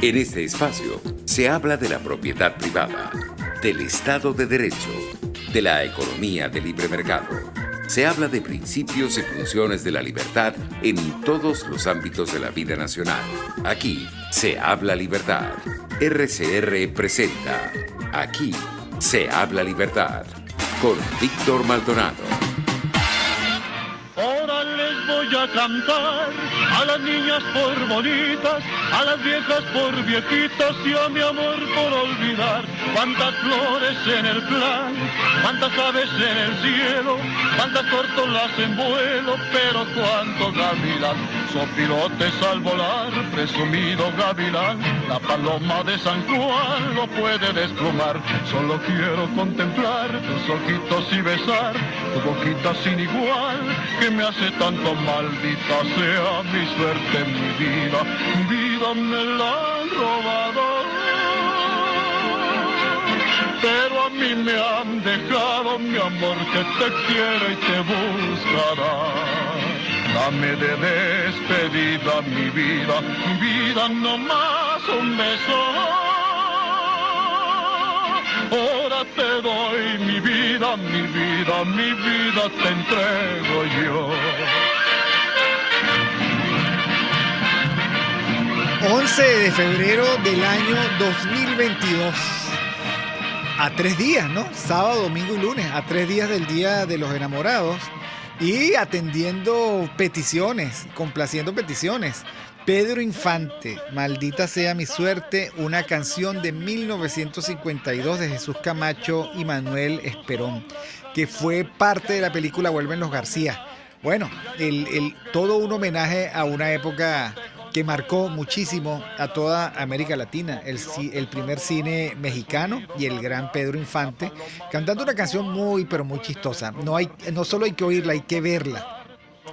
En este espacio se habla de la propiedad privada, del Estado de Derecho, de la economía de libre mercado. Se habla de principios y funciones de la libertad en todos los ámbitos de la vida nacional. Aquí se habla libertad. RCR presenta Aquí se habla libertad con Víctor Maldonado. Ahora les voy a cantar a las niñas por bonitas, a las viejas por viejitas y a mi amor por olvidar. Cuántas flores en el plan, cuántas aves en el cielo, cuántas tórtolas en vuelo, pero cuántos gavilán, sopilotes al volar, presumido gavilán, la paloma de San Juan lo puede desplumar. Solo quiero contemplar tus ojitos y besar tu boquita sin igual, que me hace tanto, maldita sea mi suerte, mi vida me la han robado. Pero a mí me han dejado mi amor que te quiere y te buscará. Dame de despedida mi vida no más un beso. Ahora te doy mi vida te entrego yo. 11 de febrero del año 2022. A 3 días, ¿no? Sábado, domingo y lunes, a 3 días del Día de los Enamorados y atendiendo peticiones, complaciendo peticiones. Pedro Infante, Maldita sea mi suerte, una canción de 1952 de Jesús Camacho y Manuel Esperón, que fue parte de la película Vuelven los García. Bueno, todo un homenaje a una época que marcó muchísimo a toda América Latina, el primer cine mexicano y el gran Pedro Infante, cantando una canción muy, pero muy chistosa. No solo hay que oírla, hay que verla.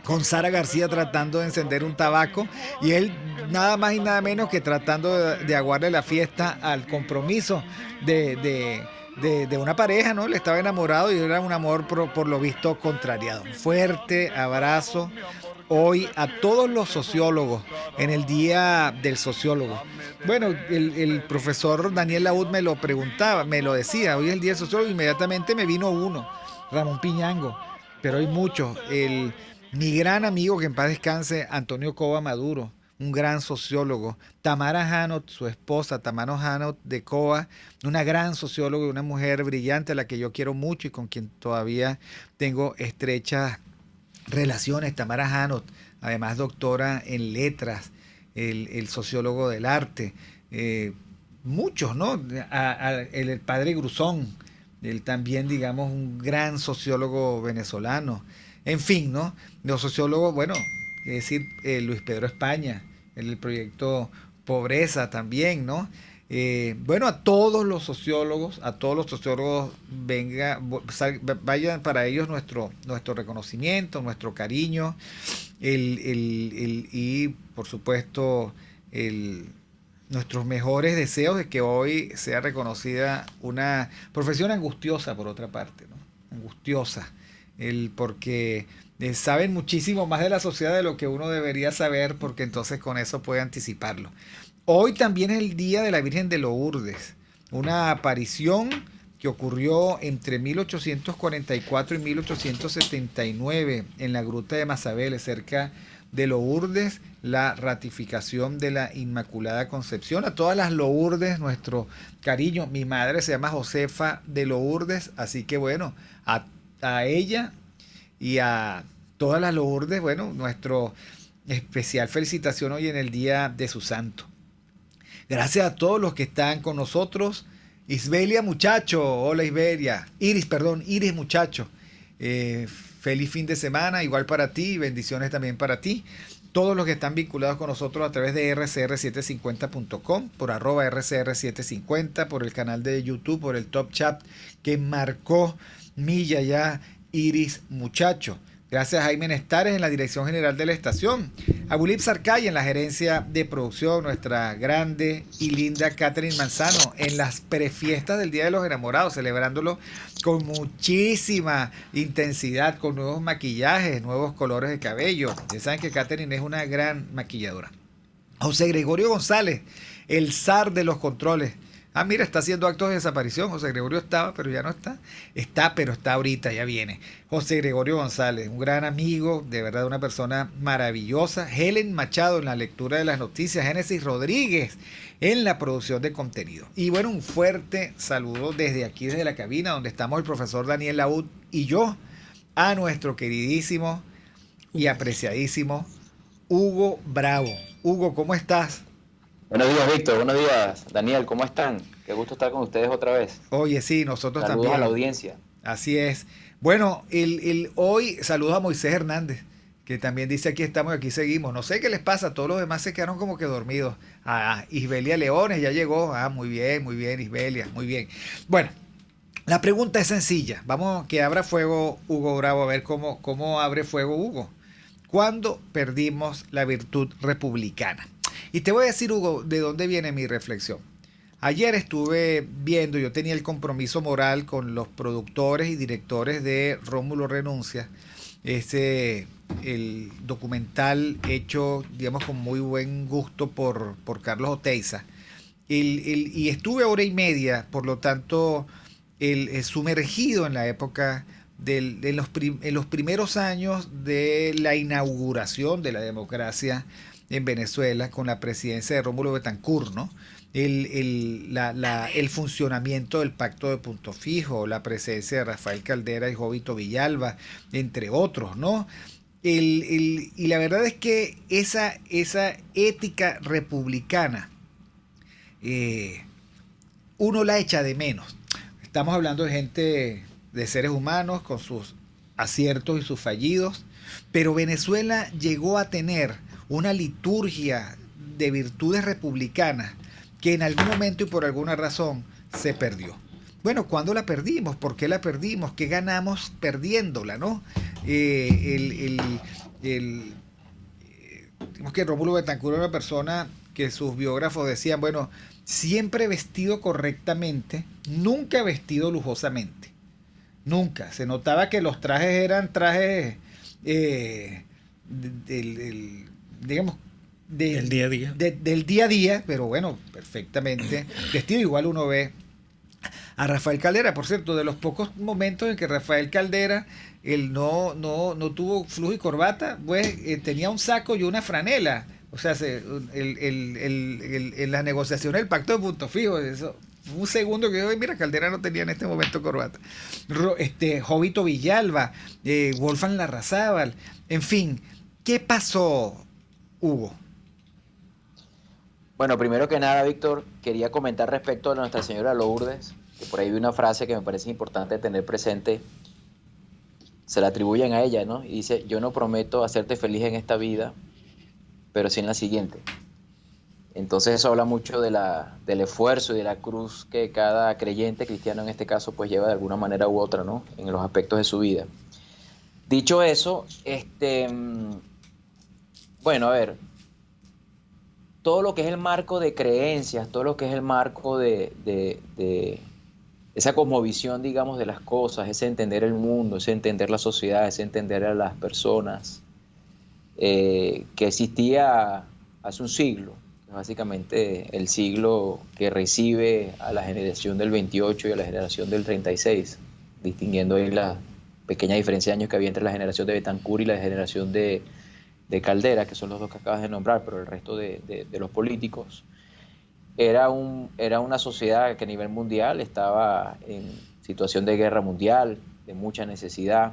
Con Sara García tratando de encender un tabaco y él nada más y nada menos que tratando de aguarle la fiesta al compromiso de una pareja, ¿no? Le estaba enamorado y era un amor por lo visto contrariado. Fuerte abrazo hoy a todos los sociólogos en el Día del Sociólogo. Bueno, el profesor Daniel Laud me lo preguntaba, me lo decía, hoy es el Día del Sociólogo, inmediatamente me vino uno, Ramón Piñango, pero hay muchos. Mi gran amigo, que en paz descanse, Antonio Cova Maduro, un gran sociólogo. Tamara Hanot, su esposa, Tamara Hanot de Cova, una gran socióloga y una mujer brillante a la que yo quiero mucho y con quien todavía tengo estrechas relaciones. Tamara Hanot, además doctora en letras, el sociólogo del arte. Muchos, ¿no? El padre Gruzón, él también, digamos, un gran sociólogo venezolano. En fin, ¿no? Los sociólogos, bueno, es decir, Luis Pedro España, el proyecto Pobreza también, ¿no? Bueno, a todos los sociólogos, vayan para ellos nuestro reconocimiento, nuestro cariño, y por supuesto nuestros mejores deseos de que hoy sea reconocida una profesión angustiosa, por otra parte, ¿no? Angustiosa. Porque saben muchísimo más de la sociedad de lo que uno debería saber, porque entonces con eso puede anticiparlo. Hoy también es el Día de la Virgen de Lourdes, una aparición que ocurrió entre 1844 y 1879 en la Gruta de Masabeles, cerca de Lourdes, la ratificación de la Inmaculada Concepción. A todas las Lourdes, nuestro cariño. Mi madre se llama Josefa de Lourdes, así que bueno, a ella y a todas las Lourdes, bueno, nuestro especial felicitación hoy en el día de su santo. Gracias a todos los que están con nosotros. Isbelia Muchacho, hola Isbelia, Iris Muchacho, feliz fin de semana, igual para ti, bendiciones también para ti. Todos los que están vinculados con nosotros a través de rcr750.com, por @rcr750, por el canal de YouTube, por el Top Chat que marcó Milla ya, Iris Muchacho. Gracias a Jaime Nestares en la dirección general de la estación. A Bulip Sarcay en la gerencia de producción. Nuestra grande y linda Catherine Manzano en las prefiestas del Día de los Enamorados, celebrándolo con muchísima intensidad, con nuevos maquillajes, nuevos colores de cabello. Ustedes saben que Catherine es una gran maquilladora. José Gregorio González el zar de los controles. Ah, mira, está haciendo actos de desaparición. José Gregorio estaba, pero ya no está. Está, pero está ahorita, ya viene. José Gregorio González, un gran amigo, de verdad, una persona maravillosa. Helen Machado en la lectura de las noticias. Génesis Rodríguez en la producción de contenido. Y bueno, un fuerte saludo desde aquí, desde la cabina, donde estamos el profesor Daniel Laud y yo, a nuestro queridísimo y apreciadísimo Hugo Bravo. Hugo, ¿cómo estás? Buenos días, Víctor. Buenos días, Daniel. ¿Cómo están? Qué gusto estar con ustedes otra vez. Oye, sí, nosotros Saludos también. a la audiencia. Así es. Bueno, hoy saludos a Moisés Hernández, que también dice aquí estamos y aquí seguimos. No sé qué les pasa, todos los demás se quedaron como que dormidos. Isbelia Leones ya llegó. Muy bien, Isbelia, muy bien. Bueno, la pregunta es sencilla. Vamos que abra fuego Hugo Bravo, a ver cómo abre fuego Hugo. ¿Cuándo perdimos la virtud republicana? Y te voy a decir, Hugo, de dónde viene mi reflexión. Ayer estuve viendo, yo tenía el compromiso moral con los productores y directores de Rómulo Renuncia, el documental hecho, digamos, con muy buen gusto por Carlos Oteiza. Y estuve hora y media, por lo tanto, sumergido en la época en los primeros años de la inauguración de la democracia en Venezuela con la presidencia de Rómulo Betancourt, ¿no? El funcionamiento del pacto de Punto Fijo, la presencia de Rafael Caldera y Jovito Villalba, entre otros, ¿no? Y la verdad es que esa ética republicana uno la echa de menos. Estamos hablando de gente, de seres humanos con sus aciertos y sus fallidos, pero Venezuela llegó a tener una liturgia de virtudes republicanas que en algún momento y por alguna razón se perdió. Bueno, ¿cuándo la perdimos? ¿Por qué la perdimos? ¿Qué ganamos perdiéndola, no? Digamos que Rómulo Betancourt era una persona que sus biógrafos decían, bueno, siempre vestido correctamente, nunca vestido lujosamente. Nunca. Se notaba que los trajes eran trajes digamos, del día a día. Del día a día, pero bueno, perfectamente vestido. Igual uno ve a Rafael Caldera, por cierto, de los pocos momentos en que Rafael Caldera él no tuvo flujo y corbata, pues tenía un saco y una franela. O sea, en las negociaciones del pacto de Punto Fijo, eso, un segundo que yo, mira, Caldera no tenía en este momento corbata. Jovito Villalba, Wolfgang Larrazábal, en fin, ¿qué pasó, Hugo? Bueno, primero que nada, Víctor, quería comentar respecto a Nuestra Señora Lourdes, que por ahí vi una frase que me parece importante tener presente. Se la atribuyen a ella, ¿no? Y dice, yo no prometo hacerte feliz en esta vida, pero sí en la siguiente. Entonces eso habla mucho del esfuerzo y de la cruz que cada creyente cristiano en este caso pues lleva de alguna manera u otra, ¿no? En los aspectos de su vida. Dicho eso, bueno, a ver, todo lo que es el marco de creencias, todo lo que es el marco de esa cosmovisión, digamos, de las cosas, ese entender el mundo, ese entender la sociedad, ese entender a las personas, que existía hace un siglo, básicamente el siglo que recibe a la generación del 28 y a la generación del 36, distinguiendo ahí la pequeña diferencia de años que había entre la generación de Betancourt y la generación de Caldera, que son los dos que acabas de nombrar, pero el resto de los políticos. Era una sociedad que a nivel mundial estaba en situación de guerra mundial, de mucha necesidad,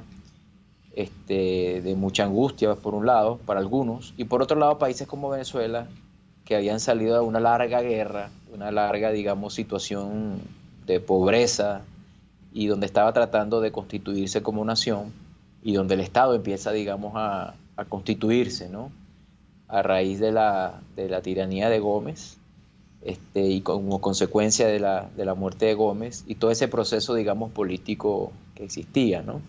de mucha angustia, por un lado, para algunos, y por otro lado, países como Venezuela, que habían salido de una larga guerra, una larga, digamos, situación de pobreza, y donde estaba tratando de constituirse como nación, y donde el Estado empieza, digamos, a constituirse, ¿no? A raíz de la tiranía de Gómez, y como consecuencia de la muerte de Gómez, y todo ese proceso, digamos, político que existía, ¿no?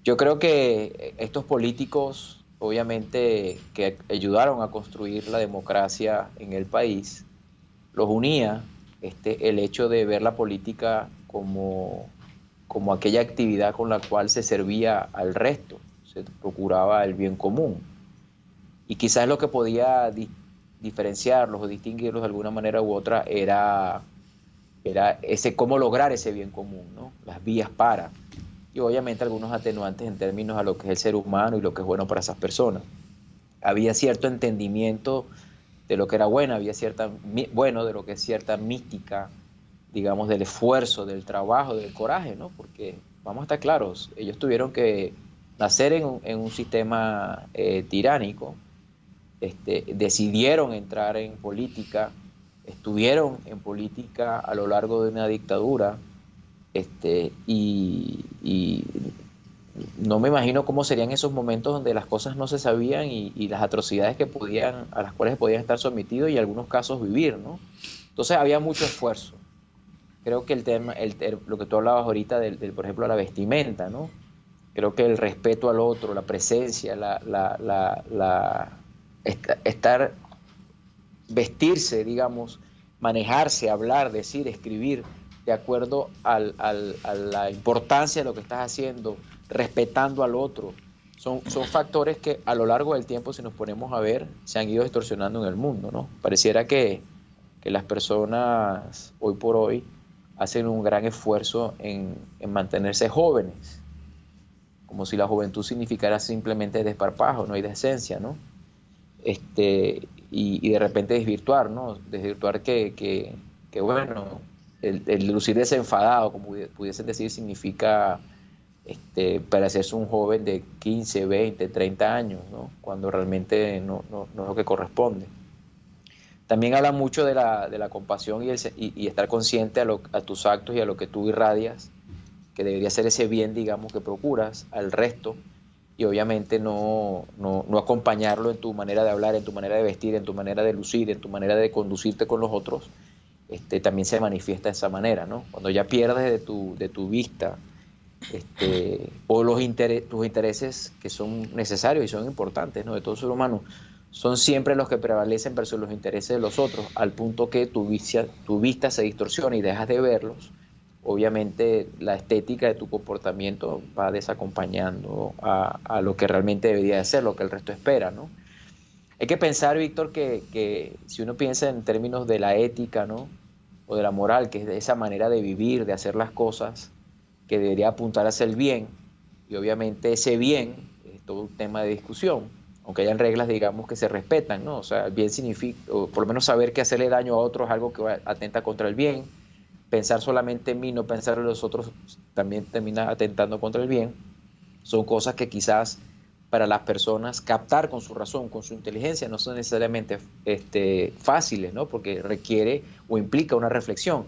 Yo creo que estos políticos, obviamente, que ayudaron a construir la democracia en el país, los unía el hecho de ver la política como aquella actividad con la cual se servía al resto, se procuraba el bien común. Y quizás lo que podía diferenciarlos o distinguirlos de alguna manera u otra era ese cómo lograr ese bien común, ¿no? Las vías para. Y obviamente algunos atenuantes en términos a lo que es el ser humano y lo que es bueno para esas personas. Había cierto entendimiento de lo que era bueno, de lo que es cierta mística, digamos, del esfuerzo, del trabajo, del coraje, ¿no? Porque, vamos a estar claros, ellos tuvieron que nacer en un sistema tiránico, decidieron entrar en política, estuvieron en política a lo largo de una dictadura, y no me imagino cómo serían esos momentos donde las cosas no se sabían y las atrocidades a las cuales podían estar sometidos y en algunos casos vivir, ¿no? Entonces había mucho esfuerzo. Creo que lo que tú hablabas ahorita por ejemplo, la vestimenta, ¿no? Creo que el respeto al otro, la presencia, vestirse, digamos, manejarse, hablar, decir, escribir, de acuerdo a la importancia de lo que estás haciendo, respetando al otro, son factores que a lo largo del tiempo, si nos ponemos a ver, se han ido distorsionando en el mundo, ¿no? Pareciera que las personas hoy por hoy hacen un gran esfuerzo en mantenerse jóvenes, como si la juventud significara simplemente desparpajo, no hay decencia, ¿no? Y de repente desvirtuar, ¿no? Desvirtuar que bueno, el lucir desenfadado, como pudiesen decir, significa parecerse un joven de 15, 20, 30 años, ¿no? Cuando realmente no es lo que corresponde. También habla mucho de la compasión y estar consciente a tus actos y a lo que tú irradias, que debería ser ese bien, digamos, que procuras al resto, y obviamente no acompañarlo en tu manera de hablar, en tu manera de vestir, en tu manera de lucir, en tu manera de conducirte con los otros. También se manifiesta de esa manera, ¿no? Cuando ya pierdes de tu vista o tus intereses, que son necesarios y son importantes, ¿no?, de todo ser humano, son siempre los que prevalecen versus los intereses de los otros, al punto que tu vista se distorsiona y dejas de verlos. Obviamente la estética de tu comportamiento va desacompañando a lo que realmente debería de ser, lo que el resto espera, ¿no? Hay que pensar, Víctor, que si uno piensa en términos de la ética, ¿no?, o de la moral, que es de esa manera de vivir, de hacer las cosas, que debería apuntar hacia el bien, y obviamente ese bien es todo un tema de discusión, aunque hayan reglas, digamos, que se respetan, ¿no? O sea, el bien significa, o por lo menos saber que hacerle daño a otros es algo que atenta contra el bien. Pensar solamente en mí, no pensar en los otros, también termina atentando contra el bien. Son cosas que quizás para las personas captar con su razón, con su inteligencia, no son necesariamente fáciles, ¿no? Porque requiere o implica una reflexión.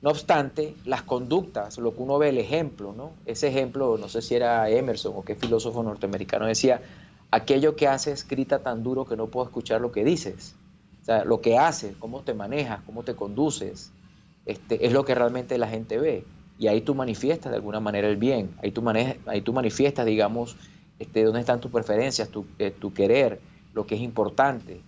No obstante, las conductas, lo que uno ve, el ejemplo, ¿no? Ese ejemplo, no sé si era Emerson o qué filósofo norteamericano decía, aquello que haces grita tan duro que no puedo escuchar lo que dices. O sea, lo que haces, cómo te manejas, cómo te conduces, es lo que realmente la gente ve. Y ahí tú manifiestas de alguna manera el bien, ahí tú manifiestas, digamos, dónde están tus preferencias, tu querer, lo que es importante.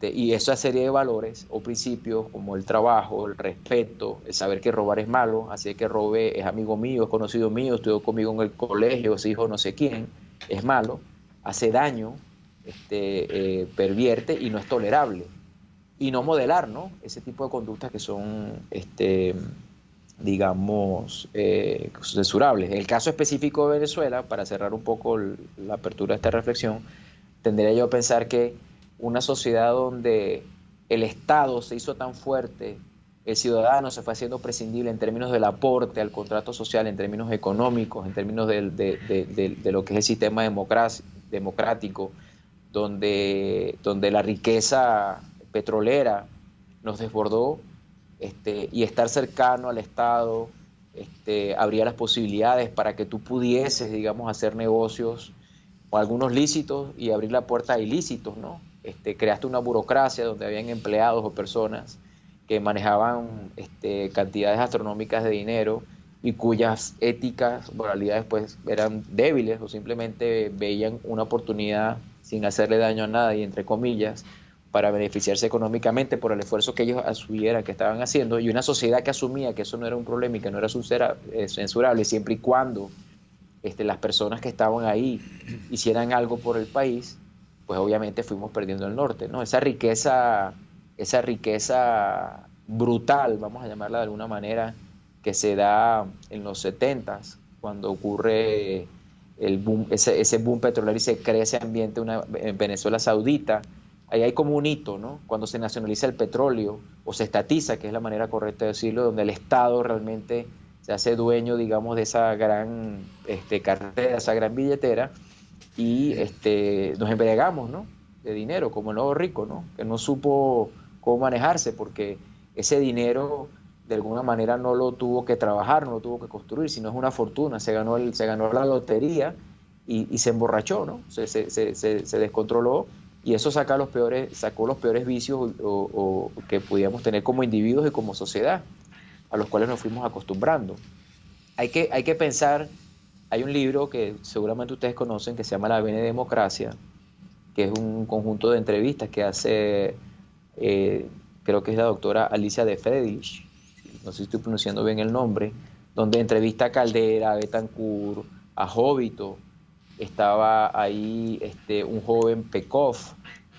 Y esa serie de valores o principios como el trabajo, el respeto, el saber que robar es malo, así que robe es amigo mío, es conocido mío, estudió conmigo en el colegio, es hijo no sé quién, es malo, hace daño, pervierte y no es tolerable. Y no modelar, ¿no?, ese tipo de conductas que son, digamos, censurables. En el caso específico de Venezuela, para cerrar un poco la apertura de esta reflexión, tendría yo a pensar que una sociedad donde el Estado se hizo tan fuerte, el ciudadano se fue haciendo prescindible en términos del aporte al contrato social, en términos económicos, en términos de lo que es el sistema democrático, donde la riqueza petrolera nos desbordó, y estar cercano al Estado abría las posibilidades para que tú pudieses, digamos, hacer negocios o algunos lícitos y abrir la puerta a ilícitos, ¿no? Creaste una burocracia donde habían empleados o personas que manejaban cantidades astronómicas de dinero y cuyas éticas, moralidades pues eran débiles o simplemente veían una oportunidad sin hacerle daño a nadie, entre comillas, para beneficiarse económicamente por el esfuerzo que ellos asumieran que estaban haciendo, y una sociedad que asumía que eso no era un problema y que no era censurable siempre y cuando las personas que estaban ahí hicieran algo por el país. pues obviamente fuimos perdiendo el norte, ¿no? Esa riqueza brutal, vamos a llamarla de alguna manera, que se da en los 70s, cuando ocurre el boom, ese boom petrolero y se crea ese ambiente en Venezuela Saudita. Ahí hay como un hito, ¿no? Cuando se nacionaliza el petróleo o se estatiza, que es la manera correcta de decirlo, donde el Estado realmente se hace dueño, digamos, de esa gran cartera, esa gran billetera, y nos embriagamos, ¿no? De dinero, como el nuevo rico, ¿no? Que no supo cómo manejarse, porque ese dinero de alguna manera no lo tuvo que trabajar, no lo tuvo que construir, sino es una fortuna, se ganó la lotería y se emborrachó, ¿no? Se descontroló, y eso sacó los peores vicios que pudiéramos tener como individuos y como sociedad, a los cuales nos fuimos acostumbrando. Hay que pensar, hay un libro que seguramente ustedes conocen que se llama La Bene Democracia, que es un conjunto de entrevistas que hace, creo que es la doctora Alicia de Friedrich, no sé si estoy pronunciando bien el nombre, donde entrevista a Caldera, a Betancourt, a Jovito, estaba ahí un joven Pekov,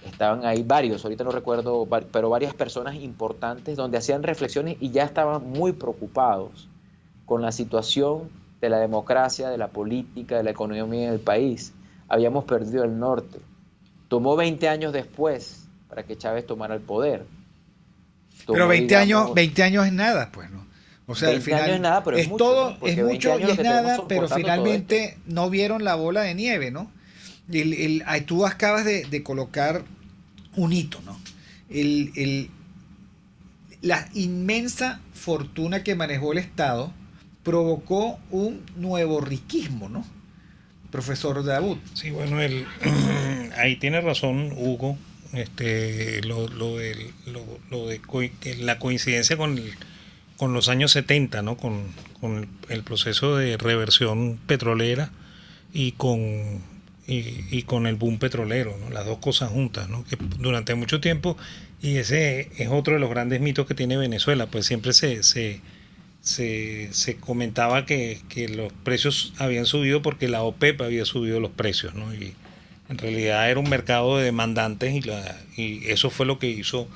estaban ahí varios, ahorita no recuerdo, pero varias personas importantes donde hacían reflexiones y ya estaban muy preocupados con la situación de la democracia, de la política, de la economía en el país. Habíamos perdido el norte. Tomó 20 años después para que Chávez tomara el poder. Pero 20 años es nada, pues, ¿no? O sea, al 20 final años es nada, pero es mucho, todo, ¿no? Porque es mucho y es nada, pero soportando finalmente no vieron la bola de nieve, ¿no? Ahí tú acabas de colocar un hito, ¿no? La inmensa fortuna que manejó el Estado provocó un nuevo riquismo, ¿no? Profesor Daoud. Sí, bueno, ahí tiene razón Hugo, la coincidencia con los años 70, ¿no? Con el proceso de reversión petrolera y con el boom petrolero, ¿no? Las dos cosas juntas, ¿no? Que durante mucho tiempo, y ese es otro de los grandes mitos que tiene Venezuela, pues siempre se comentaba que los precios habían subido porque la OPEP había subido los precios, ¿no? Y en realidad era un mercado de demandantes y eso fue lo que hizo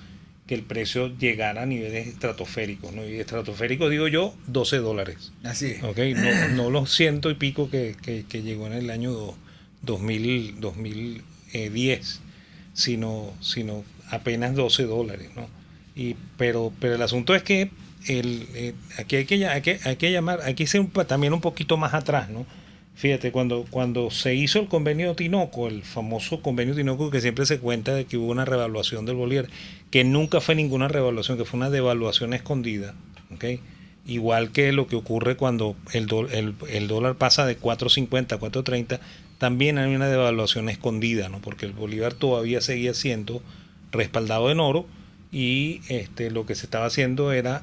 que el precio llegara a niveles estratosféricos, ¿no? Y estratosférico digo yo, $12. Así es. ¿Okay? No los ciento y pico que llegó en el año 2010, sino apenas $12, ¿no? Pero el asunto es que aquí hay que llamar, hay que irse también un poquito más atrás, ¿no? Fíjate, cuando se hizo el convenio Tinoco, el famoso convenio Tinoco, que siempre se cuenta de que hubo una revaluación del bolívar, que nunca fue ninguna revaluación, que fue una devaluación escondida, ¿okay? Igual que lo que ocurre cuando el dólar pasa de 4.50 a 4.30, también hay una devaluación escondida, ¿no? Porque el bolívar todavía seguía siendo respaldado en oro y lo que se estaba haciendo era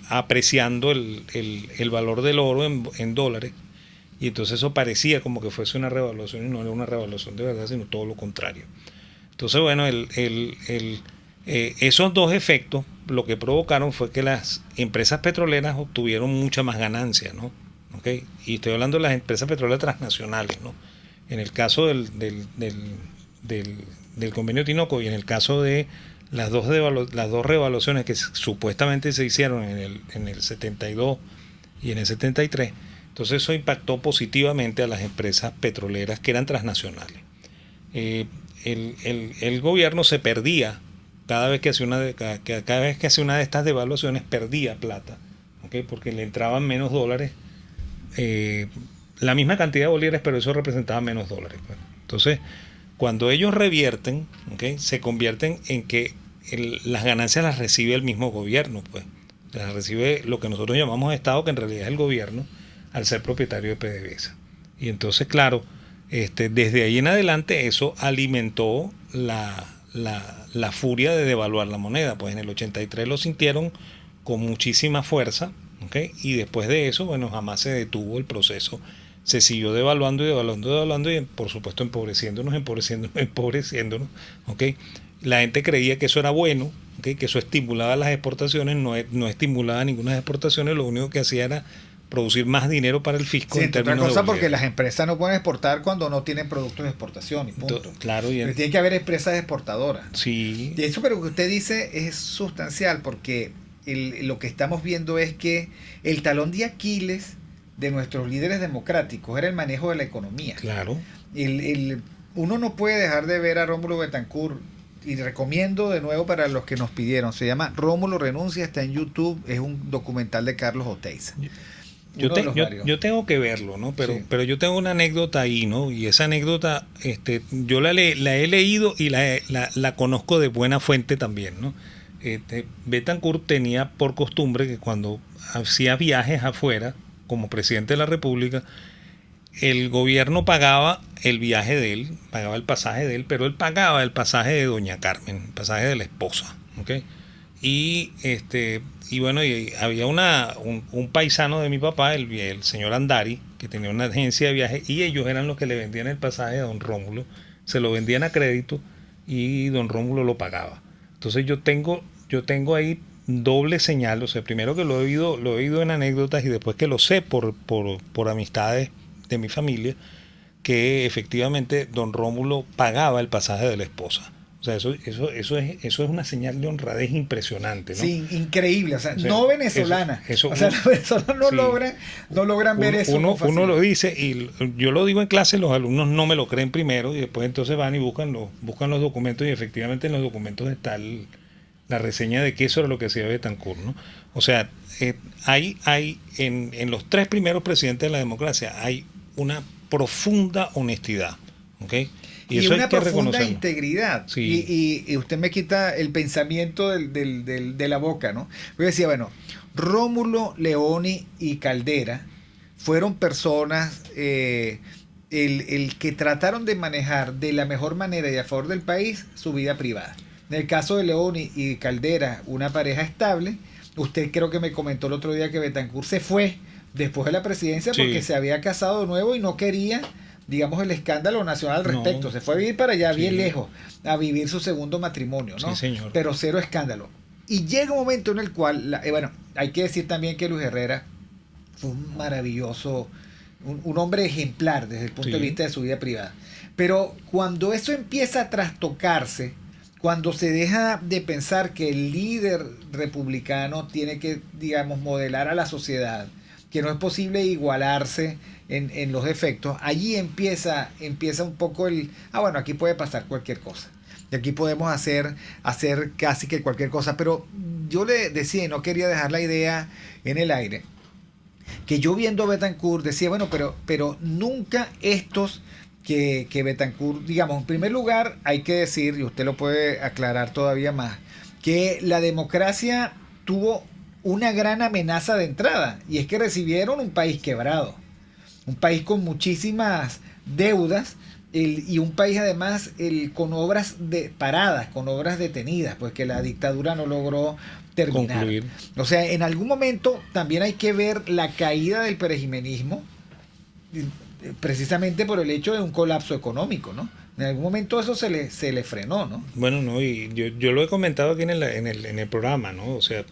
apreciando el valor del oro en dólares, y entonces eso parecía como que fuese una revaluación y no era una revaluación de verdad, sino todo lo contrario. Entonces, bueno, esos dos efectos lo que provocaron fue que las empresas petroleras obtuvieron mucha más ganancia, ¿no? ¿Okay? Y estoy hablando de las empresas petroleras transnacionales, ¿no? En el caso del convenio Tinoco y en el caso de las dos revaluaciones que supuestamente se hicieron en el 72 y en el 73, entonces eso impactó positivamente a las empresas petroleras que eran transnacionales. El gobierno se perdía cada vez que hacía una de estas devaluaciones, perdía plata, ¿okay? Porque le entraban menos dólares, la misma cantidad de bolívares, pero eso representaba menos dólares, pues. Entonces, cuando ellos revierten, ¿okay? Se convierten en que las ganancias las recibe el mismo gobierno, pues. Las recibe lo que nosotros llamamos Estado, que en realidad es el gobierno, al ser propietario de PDVSA. Y entonces, claro, desde ahí en adelante eso alimentó la furia de devaluar la moneda. Pues en el 83 lo sintieron con muchísima fuerza, ¿okay? Y después de eso, bueno, jamás se detuvo el proceso. Se siguió devaluando y por supuesto empobreciéndonos, ¿okay? La gente creía que eso era bueno, ¿okay? Que eso estimulaba las exportaciones, no estimulaba ninguna exportaciones, lo único que hacía era producir más dinero para el fisco. Sí, en entre otras términos de cosas porque gobierno. las empresas no pueden exportar cuando no tienen productos de exportación y punto. Claro, Pero tiene que haber empresas exportadoras. sí. Y eso, pero lo que usted dice es sustancial porque lo que estamos viendo es que el talón de Aquiles de nuestros líderes democráticos era el manejo de la economía. Claro. Uno no puede dejar de ver a Rómulo Betancourt, y recomiendo de nuevo para los que nos pidieron, se llama Rómulo Renuncia, está en YouTube, es un documental de Carlos Oteiza. Yo tengo que verlo, ¿no? Pero, Sí. pero yo tengo una anécdota ahí, ¿no? Y esa anécdota, yo la he leído y la conozco de buena fuente también, ¿no? Betancourt tenía por costumbre que cuando hacía viajes afuera, como presidente de la República, el gobierno pagaba el viaje de él, pagaba el pasaje de él, pero él pagaba el pasaje de doña Carmen, el pasaje de la esposa, ¿ok? Y bueno, y había un paisano de mi papá, el señor Andari, que tenía una agencia de viaje, y ellos eran los que le vendían el pasaje a don Rómulo, se lo vendían a crédito y don Rómulo lo pagaba. Entonces yo tengo ahí doble señal, o sea, primero que lo he oído en anécdotas y después que lo sé por amistades de mi familia, que efectivamente don Rómulo pagaba el pasaje de la esposa. O sea, eso es una señal de honradez impresionante, ¿no? Sí, increíble, o sea, Sí, no venezolana. O sea, los venezolanos no logran ver eso. Uno lo dice y yo lo digo en clase, los alumnos no me lo creen primero y después entonces van y buscan los documentos y efectivamente en los documentos está la reseña de que eso era lo que hacía Betancourt, ¿no? O sea, hay en los tres primeros presidentes de la democracia hay una profunda honestidad, ¿ok? Y eso una hay que profunda reconocerlo. integridad. Sí. Y usted me quita el pensamiento de la boca, ¿no? Yo decía, bueno, Rómulo, Leoni y Caldera fueron personas el que trataron de manejar de la mejor manera y a favor del país su vida privada. En el caso de Leoni y Caldera, una pareja estable. Usted creo que me comentó el otro día que Betancourt se fue después de la presidencia porque se había casado de nuevo y no quería, digamos, el escándalo nacional al respecto. Se fue a vivir para allá, bien lejos, a vivir su segundo matrimonio, ¿no? Sí, señor. Pero cero escándalo. Y llega un momento en el cual, bueno, hay que decir también que Luis Herrera fue un maravilloso, un hombre ejemplar desde el punto de vista de su vida privada. Pero cuando eso empieza a trastocarse, cuando se deja de pensar que el líder republicano tiene que, digamos, modelar a la sociedad, que no es posible igualarse en los defectos, allí empieza un poco bueno, aquí puede pasar cualquier cosa. Y aquí podemos hacer casi que cualquier cosa. Pero yo le decía, y no quería dejar la idea en el aire, que yo viendo Betancourt decía, bueno, pero nunca estos que Betancourt, digamos, en primer lugar hay que decir, y usted lo puede aclarar todavía más, que la democracia tuvo una gran amenaza de entrada, y es que recibieron un país quebrado, un país con muchísimas deudas, y un país además con obras paradas, con obras detenidas, pues que la dictadura no logró terminar. Concluir. O sea, en algún momento también hay que ver la caída del perejimenismo, precisamente por el hecho de un colapso económico, ¿no? En algún momento eso se le frenó, ¿no? Bueno, no, y yo lo he comentado aquí en el programa, ¿no? O sea,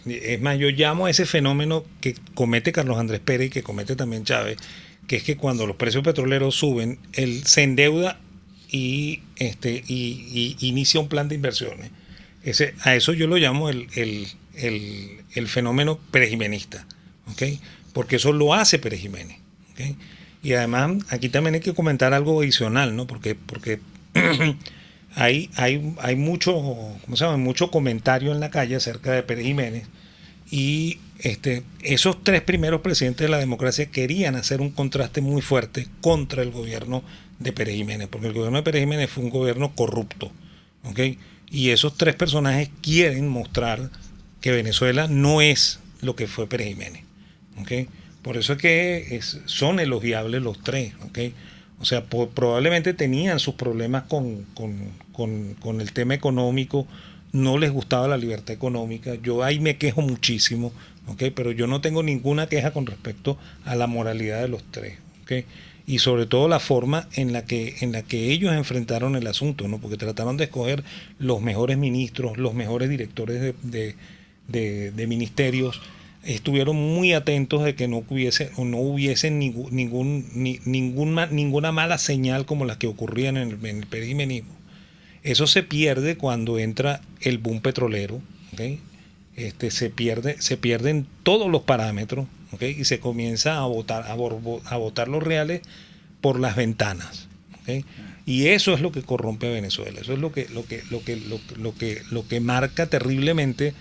es más, yo llamo a ese fenómeno que comete Carlos Andrés Pérez y que comete también Chávez, que es que cuando los precios petroleros suben, él se endeuda y inicia un plan de inversiones. A eso yo lo llamo el fenómeno perejimenista, ¿ok? Porque eso lo hace Pérez Jiménez, ¿ok? Y además aquí también hay que comentar algo adicional, ¿no? Porque hay mucho, ¿cómo se llama? Mucho comentario en la calle acerca de Pérez Jiménez, y esos tres primeros presidentes de la democracia querían hacer un contraste muy fuerte contra el gobierno de Pérez Jiménez, porque el gobierno de Pérez Jiménez fue un gobierno corrupto, ¿ok? Y esos tres personajes quieren mostrar que Venezuela no es lo que fue Pérez Jiménez, ¿ok? Por eso es que son elogiables los tres, ¿ok? O sea, probablemente tenían sus problemas con el tema económico, no les gustaba la libertad económica. Yo ahí me quejo muchísimo, ¿ok? Pero yo no tengo ninguna queja con respecto a la moralidad de los tres, ¿ok? Y sobre todo la forma en la que ellos enfrentaron el asunto, ¿no? Porque trataron de escoger los mejores ministros, los mejores directores de ministerios, estuvieron muy atentos de que no hubiese ninguna mala señal como las que ocurrían en el perimenismo. Eso se pierde cuando entra el boom petrolero, ¿okay? Se pierden todos los parámetros, ¿okay? Y se comienza a botar los reales por las ventanas, ¿okay? Y eso es lo que corrompe a Venezuela. Eso es lo que marca terriblemente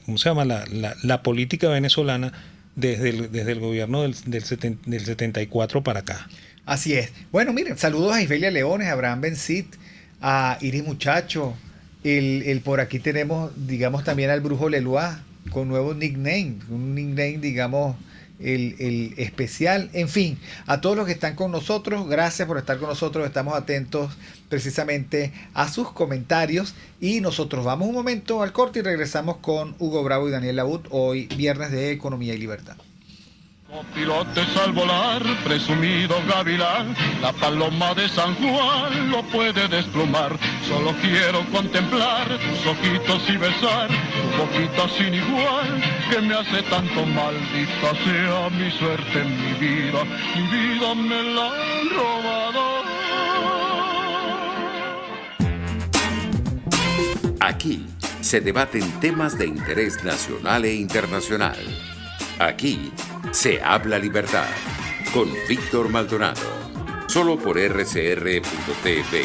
¿cómo se llama? La política venezolana desde el gobierno del 74 para acá. Así es. Bueno, miren, saludos a Isbelia Leones, a Abraham Bencit, a Iris Muchacho. Por aquí tenemos, digamos, también al Brujo Lelois con nuevo nickname, un nickname, digamos, el especial. En fin, a todos los que están con nosotros, gracias por estar con nosotros. Estamos atentos precisamente a sus comentarios y nosotros vamos un momento al corte y regresamos con Hugo Bravo y Daniel Laut, hoy viernes de Economía y Libertad. Como pilotes al volar, presumido gavilán, la paloma de San Juan lo puede desplumar. Solo quiero contemplar tus ojitos y besar tu boquita sin igual, que me hace tanto maldita sea mi suerte en mi vida me la han robado. Aquí se debaten temas de interés nacional e internacional. Aquí se habla libertad con Víctor Maldonado. Solo por RCR.tv,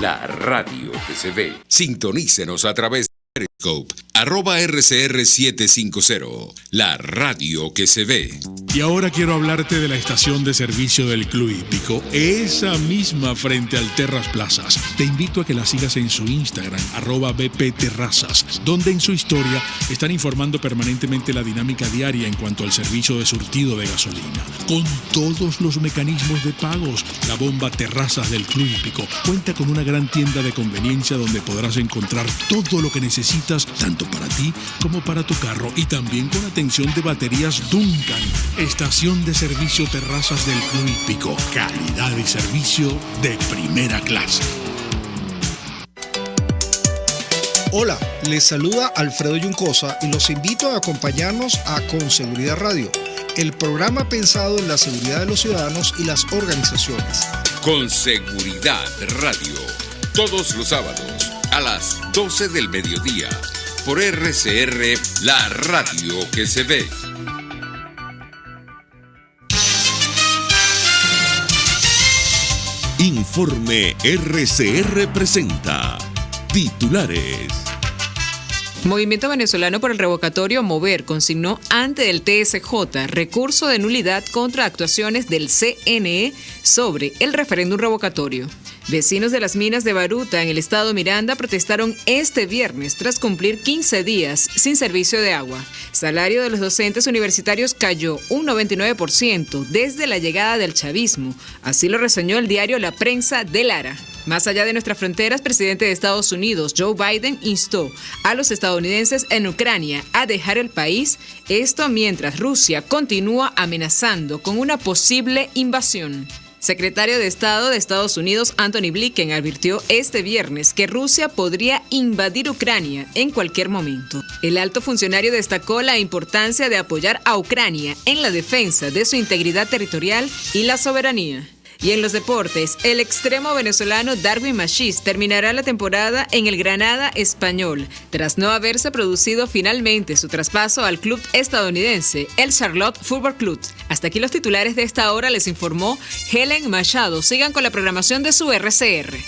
la radio que se ve. Sintonícenos a través de Periscope, @RCR750, la radio que se ve. Y ahora quiero hablarte de la estación de servicio del Club Hípico, esa misma frente al Terras Plazas. Te invito a que la sigas en su Instagram, @BPTerrazas, donde en su historia están informando permanentemente la dinámica diaria en cuanto al servicio de surtido de gasolina. Con todos los mecanismos de pagos, la bomba Terrazas del Club Hípico cuenta con una gran tienda de conveniencia donde podrás encontrar todo lo que necesitas, tanto para ti como para tu carro, y también con atención de baterías Duncan. Estación de servicio Terrazas del Club Hípico. Calidad y servicio de primera clase. Hola, les saluda Alfredo Yuncosa y los invito a acompañarnos a Con Seguridad Radio, el programa pensado en la seguridad de los ciudadanos y las organizaciones. Con Seguridad Radio, todos los sábados a las 12 del mediodía, por RCR, la radio que se ve. Informe RCR presenta titulares. Movimiento Venezolano por el Revocatorio Mover consignó ante el TSJ recurso de nulidad contra actuaciones del CNE sobre el referéndum revocatorio. Vecinos de las minas de Baruta en el estado Miranda protestaron este viernes tras cumplir 15 días sin servicio de agua. Salario de los docentes universitarios cayó un 99% desde la llegada del chavismo. Así lo reseñó el diario La Prensa de Lara. Más allá de nuestras fronteras, presidente de Estados Unidos, Joe Biden, instó a los estadounidenses en Ucrania a dejar el país, esto mientras Rusia continúa amenazando con una posible invasión. Secretario de Estado de Estados Unidos, Anthony Blinken, advirtió este viernes que Rusia podría invadir Ucrania en cualquier momento. El alto funcionario destacó la importancia de apoyar a Ucrania en la defensa de su integridad territorial y la soberanía. Y en los deportes, el extremo venezolano Darwin Machís terminará la temporada en el Granada español, tras no haberse producido finalmente su traspaso al club estadounidense, el Charlotte Football Club. Hasta aquí los titulares de esta hora, les informó Helen Machado. Sigan con la programación de su RCR.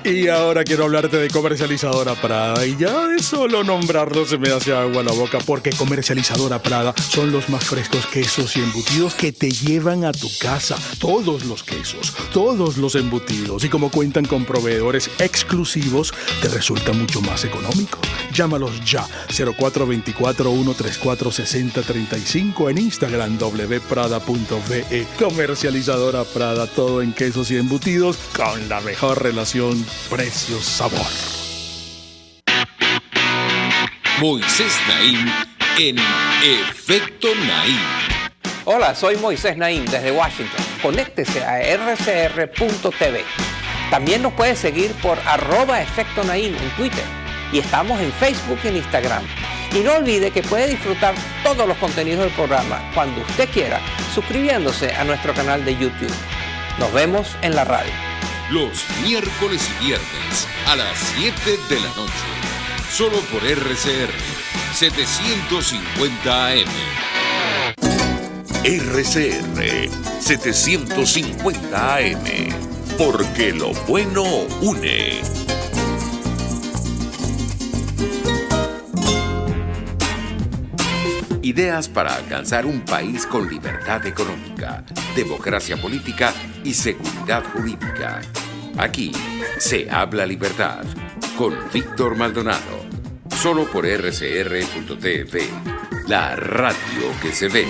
Y ahora quiero hablarte de Comercializadora Prada, y ya de solo nombrarlo se me hace agua la boca, porque Comercializadora Prada son los más frescos quesos y embutidos que te llevan a tu casa. Todos los quesos, todos los embutidos, y como cuentan con proveedores exclusivos, te resulta mucho más económico. Llámalos ya, 0424-134-6035, en Instagram wprada.ve. Comercializadora Prada, todo en quesos y embutidos con la mejor relación precio-sabor. Moisés Naim en Efecto Naim. Hola, soy Moisés Naim desde Washington. Conéctese a rcr.tv. También nos puede seguir por @Efecto Naim en Twitter. Y estamos en Facebook y en Instagram. Y no olvide que puede disfrutar todos los contenidos del programa cuando usted quiera, suscribiéndose a nuestro canal de YouTube. Nos vemos en la radio. Los miércoles y viernes a las 7 de la noche. Solo por RCR 750 AM. RCR 750 AM. Porque lo bueno une. Ideas para alcanzar un país con libertad económica, democracia política y seguridad jurídica. Aquí se habla libertad con Víctor Maldonado. Solo por rcr.tv, la radio que se ve.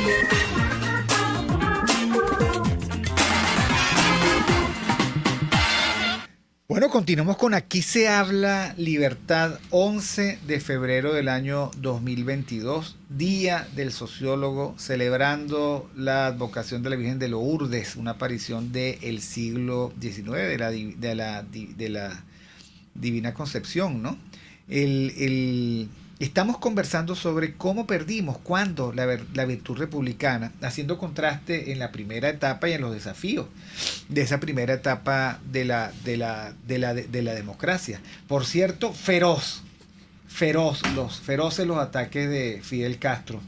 Bueno, continuamos con Aquí se habla libertad, 11 de febrero del año 2022, Día del Sociólogo, celebrando la advocación de la Virgen de Lourdes, una aparición del siglo XIX, de la Divina Concepción, ¿no? Estamos conversando sobre cómo perdimos, cuándo la virtud republicana, haciendo contraste en la primera etapa y en los desafíos de esa primera etapa de la democracia. Por cierto, feroces los ataques de Fidel Castro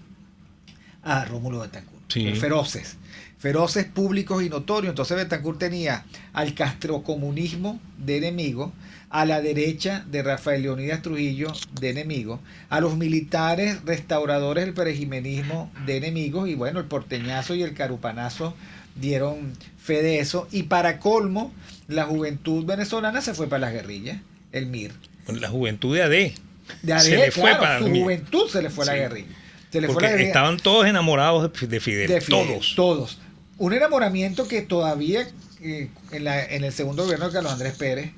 a Rómulo Betancourt. Sí. Feroces, públicos y notorios. Entonces Betancourt tenía al castrocomunismo de enemigo, a la derecha de Rafael Leónidas Trujillo de enemigo, a los militares restauradores del perejimenismo de enemigos, y bueno, el porteñazo y el carupanazo dieron fe de eso, y para colmo, la juventud venezolana se fue para las guerrillas, el MIR. La juventud de AD. Se le fue para su juventud se le fue a la guerrilla. Porque estaban todos enamorados de Fidel. Todos. Un enamoramiento que todavía en el segundo gobierno de Carlos Andrés Pérez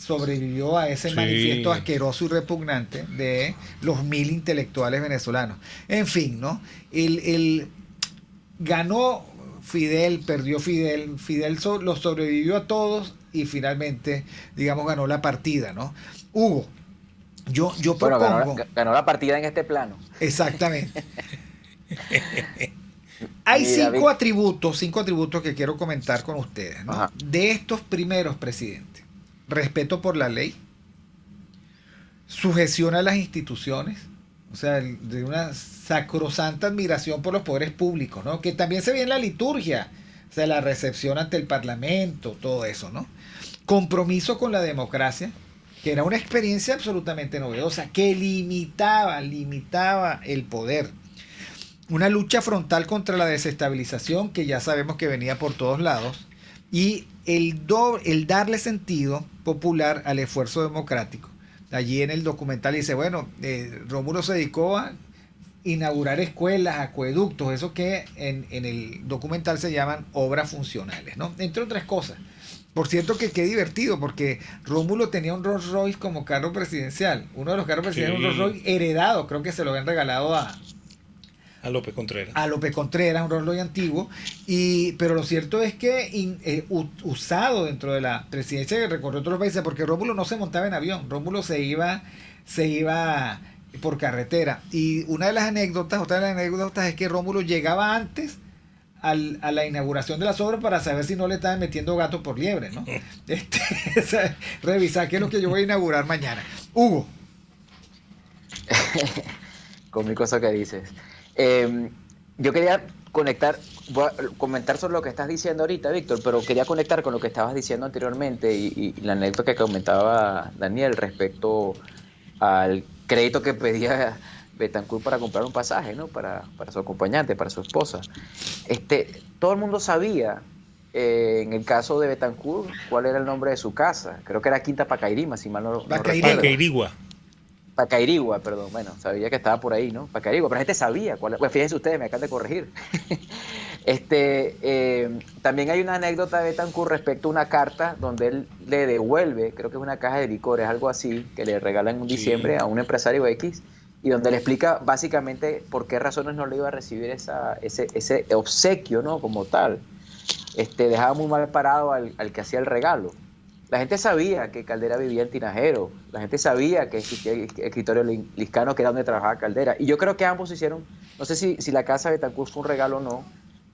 sobrevivió a ese manifiesto asqueroso y repugnante de los 1000 intelectuales venezolanos. En fin, ¿no? Ganó Fidel, perdió Fidel los sobrevivió a todos y finalmente, digamos, ganó la partida, ¿no? Hugo, yo propongo... Ganó la partida en este plano. Exactamente. Hay cinco atributos que quiero comentar con ustedes, ¿no? De estos primeros presidentes. Respeto por la ley, sujeción a las instituciones, o sea, de una sacrosanta admiración por los poderes públicos, ¿no? Que también se ve en la liturgia, o sea, la recepción ante el Parlamento, todo eso, ¿no? Compromiso con la democracia, que era una experiencia absolutamente novedosa, que limitaba el poder. Una lucha frontal contra la desestabilización, que ya sabemos que venía por todos lados, y el darle sentido popular al esfuerzo democrático. Allí en el documental dice, bueno, Rómulo se dedicó a inaugurar escuelas, acueductos, eso que en el documental se llaman obras funcionales, ¿no? Entre otras cosas. Por cierto que qué divertido, porque Rómulo tenía un Rolls Royce como carro presidencial. Uno de los carros presidenciales, un Rolls Royce heredado, creo que se lo habían regalado a López Contreras. A López Contreras, un Rolls Royce antiguo. Pero lo cierto es que usado dentro de la presidencia que recorrió todos los países, porque Rómulo no se montaba en avión, Rómulo se iba por carretera. Y otra de las anécdotas es que Rómulo llegaba antes a la inauguración de las obras para saber si no le estaban metiendo gato por liebre, ¿no? Revisar qué es lo que yo voy a inaugurar mañana. Hugo. Cómico eso que dices. Yo quería voy a comentar sobre lo que estás diciendo ahorita, Víctor, pero quería conectar con lo que estabas diciendo anteriormente y la anécdota que comentaba Daniel respecto al crédito que pedía Betancourt para comprar un pasaje, ¿no? Para su acompañante, para su esposa. Todo el mundo sabía, en el caso de Betancourt, cuál era el nombre de su casa. Creo que era Quinta Pacairima, si mal no recuerdo. Pacairigua, perdón. Bueno, sabía que estaba por ahí, ¿no? Pacairigua, pero la gente sabía cuál. Pues fíjense ustedes, me acaban de corregir. También hay una anécdota de Betancourt respecto a una carta donde él le devuelve, creo que es una caja de licores, algo así, que le regalan en diciembre a un empresario X, y donde le explica básicamente por qué razones no le iba a recibir ese obsequio, ¿no? Como tal. Dejaba muy mal parado al que hacía el regalo. La gente sabía que Caldera vivía en Tinajero, la gente sabía que existía el escritorio Liscano, que era donde trabajaba Caldera, y yo creo que ambos hicieron, no sé si la casa de Betancourt fue un regalo o no,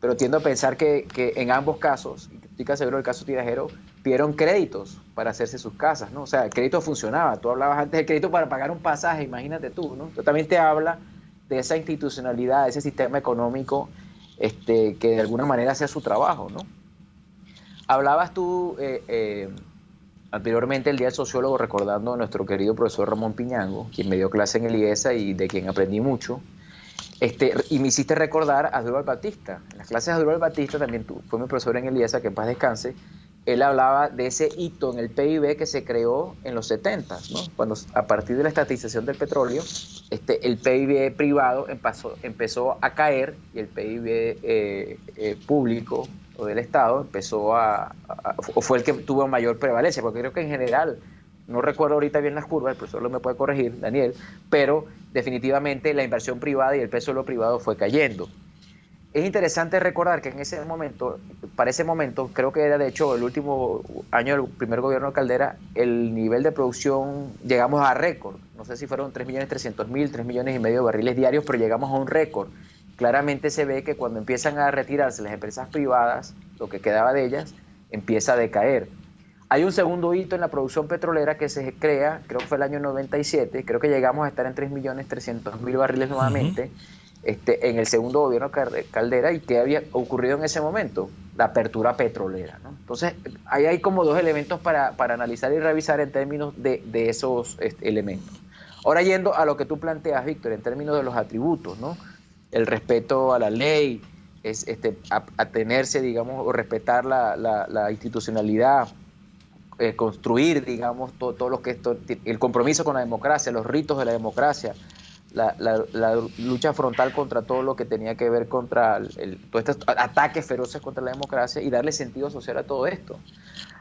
pero tiendo a pensar que en ambos casos, y estoy casi seguro del caso Tinajero, pidieron créditos para hacerse sus casas, ¿no? O sea, el crédito funcionaba. Tú hablabas antes del crédito para pagar un pasaje, imagínate tú, ¿no? Esto también te habla de esa institucionalidad, de ese sistema económico que de alguna manera hacía su trabajo, ¿no? Hablabas tú anteriormente el día del sociólogo, recordando a nuestro querido profesor Ramón Piñango, quien me dio clase en el IESA y de quien aprendí mucho. Y me hiciste recordar a Durval Batista. En las clases de Durval Batista, también fue mi profesor en el IESA, que en paz descanse. Él hablaba de ese hito en el PIB que se creó en los 70, ¿no? Cuando a partir de la estatización del petróleo, el PIB privado empezó a caer y el PIB público o del Estado empezó o fue el que tuvo mayor prevalencia, porque creo que en general, no recuerdo ahorita bien las curvas, el profesor lo me puede corregir, Daniel, pero definitivamente la inversión privada y el peso de lo privado fue cayendo. Es interesante recordar que en ese momento, para ese momento, creo que era de hecho el último año del primer gobierno de Caldera, el nivel de producción, llegamos a récord. No sé si fueron 3.300.000, 3,5 millones de barriles diarios, pero llegamos a un récord. Claramente se ve que cuando empiezan a retirarse las empresas privadas, lo que quedaba de ellas, empieza a decaer. Hay un segundo hito en la producción petrolera que se crea, creo que fue el año 97, creo que llegamos a estar en 3.300.000 barriles nuevamente, en el segundo gobierno Caldera. ¿Y qué había ocurrido en ese momento? La apertura petrolera, ¿no? Entonces, ahí hay como dos elementos para analizar y revisar en términos de esos elementos. Ahora, yendo a lo que tú planteas, Víctor, en términos de los atributos, ¿no? El respeto a la ley, es atenerse, digamos, o respetar la institucionalidad, construir, digamos, todo lo que el compromiso con la democracia, los ritos de la democracia, la lucha frontal contra todo lo que tenía que ver contra todos estos ataques feroces contra la democracia y darle sentido social a todo esto.